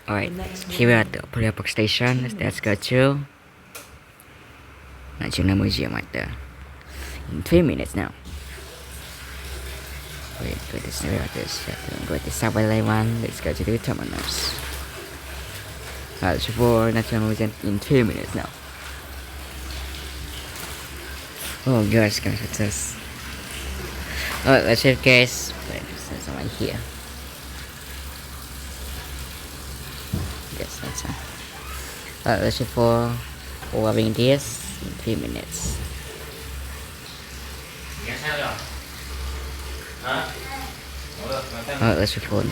Alright, here we are at the Imperial Park Station. Let's go to National Museum right there. In 3 minutes now. Wait, this way like this. Go to subway lane 1. Let's go to the terminus. Alright, so for National Museum in 3 minutes now. Oh gosh, what's this? Alright, let's see guys. Wait, there's someone here. Yes, that's all. Alright, let's see for having this in 3 minutes. Alright, let's see for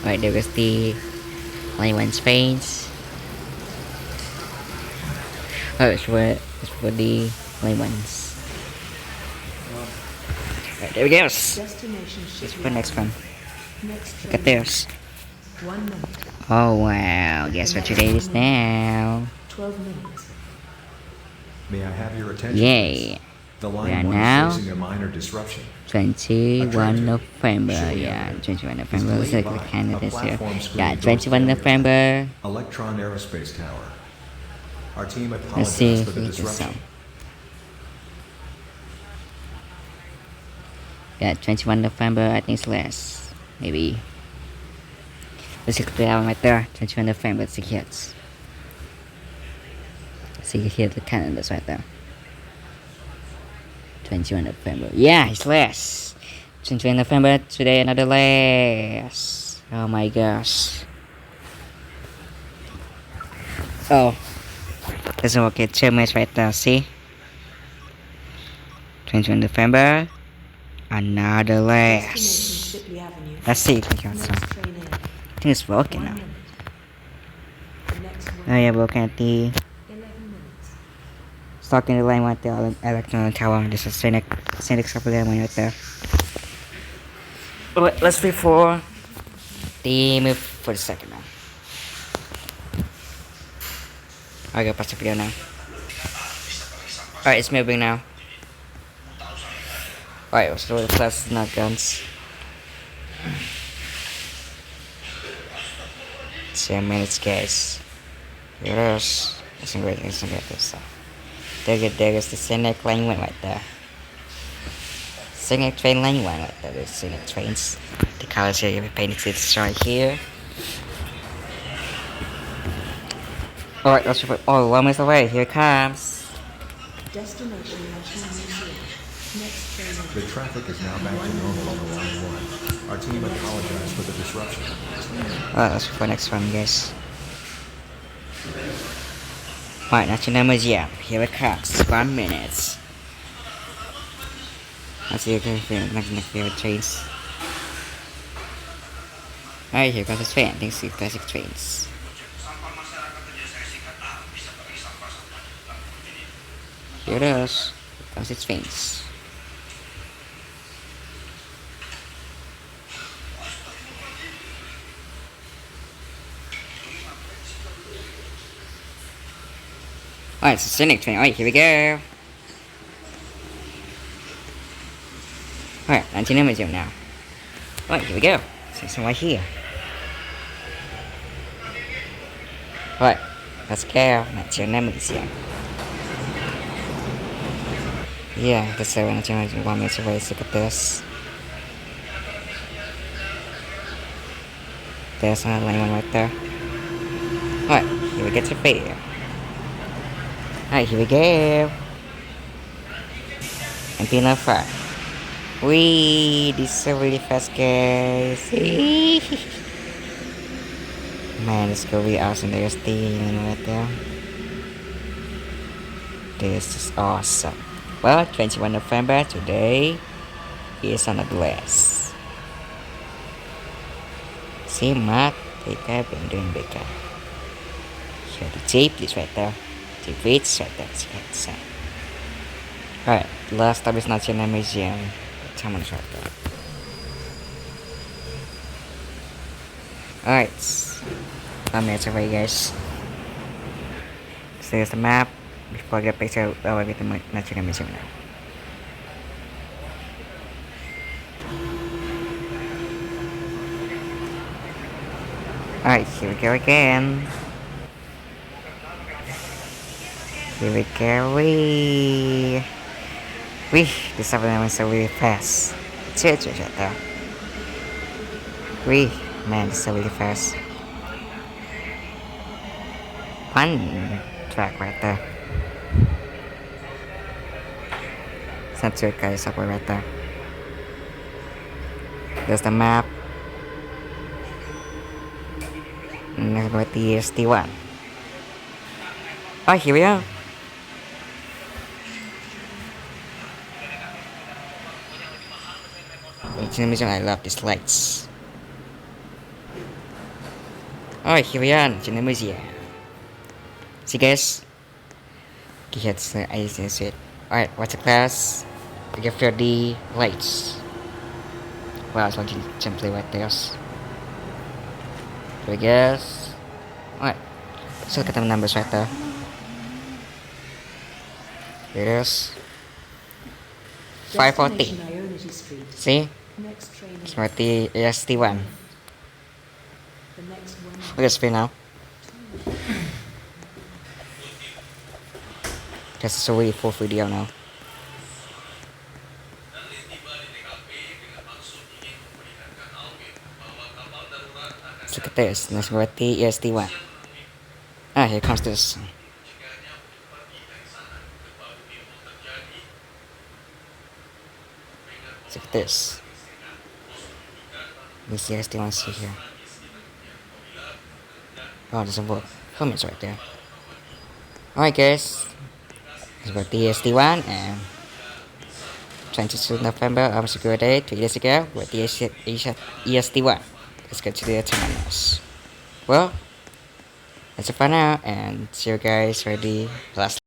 right there is the line 1 space. Alright, let's for the line 1s. Right, there we go. Let's for next one. Look at this. Oh wow, guess what today is now? 12 minutes. May I have your attention? Yay. The We are line 1 now is facing a minor disruption. 21 November. Yeah, 21 November. Let's look at the candidates here. Yeah, 21 November. Electron Aerospace Tower. Our team Let's see apologizes if for the we can disruption. solve. Yeah, 21 November, I think it's less. Maybe. Let's look at the album right there. 21 November, it's the hits. See here the calendars right there. 21 November. Yeah, it's less. 21 November, today another less. Oh my gosh. Oh. There's a okay, 2 minutes right there, see? 21 November. Another less. Let's see if we can solve. I think it's broken now. Oh yeah, broken at the stuck in the line with the electron tower. This is Scenic Supplement right there. Alright, let's wait for the move for the second now. I got past the video now. Alright, it's moving now. Alright, let's throw the plus not guns. 10 minutes guys. Here it is. Let's get this stuff. There is the Scenic Line 1 right there. Scenic Train Line 1 right there. There's Scenic Trains. The colors here, you painted it right here. Alright, let's put all 1 minute away. Here it comes. Destination National Museum. Next train. The traffic is now back to normal on the line 1. Our team apologizes for the disruption. Alright, let's go for next one, guys. Alright, National Museum. Here it comes. 1 minute. Let's see if we can next favorite trains. Alright, here comes the train. I think it's classic trains. Here it is. Here comes the trains. Alright, it's a Scenic Train. Alright, here we go. Alright, National Museum now. Alright, here we go. It's right here. Alright, let's go. National Museum. Yeah, that's the National Museum. 1 minute away. Let's look at this. There's another line 1 right there. Alright, here we get to fair. Alright, here we go. And Pino 5. Wee, this is so really fast, guys. Man, this is gonna be awesome. There's the line right there. This is awesome. Well, 21 November today is another less. See, Matt, BK, been doing BK. Here the tape is right there. The weights right there. Alright, last stop is National Museum. Terminus right there. Alright, 5 minutes away, guys. So here's the map. Before I get picture with the National Museum now. Alright, here we go again. Here we go. Wee, this happened went so really fast. Shit, there. Wee, man, this is so really fast. Fun track right there. It's not too guys up right there. There's the map. Next about the ST1. Oh, here we are. It's the reason I love these lights. Oh, here we are in the museum. See guys? Here's the ice and it. Alright, what's the class? We get 30 lights. Wow, it's watching simply right there. So I guess. Alright. So look at the numbers right there. It is 540. Destination Ionity Street. See? Next train It's in. about the ST1. The next one. Look at the speed now. That's a really full video now. Let's look at this. Let's go at the EST1. Ah, here comes this. Let's look at this. This EST1 see here. Oh, it doesn't work. Comments right there. Alright guys. It's about the EST1 and 22 November of security day 2 years ago with the EST1. Let's get to the terminus. Well, that's it for now and see you guys for the last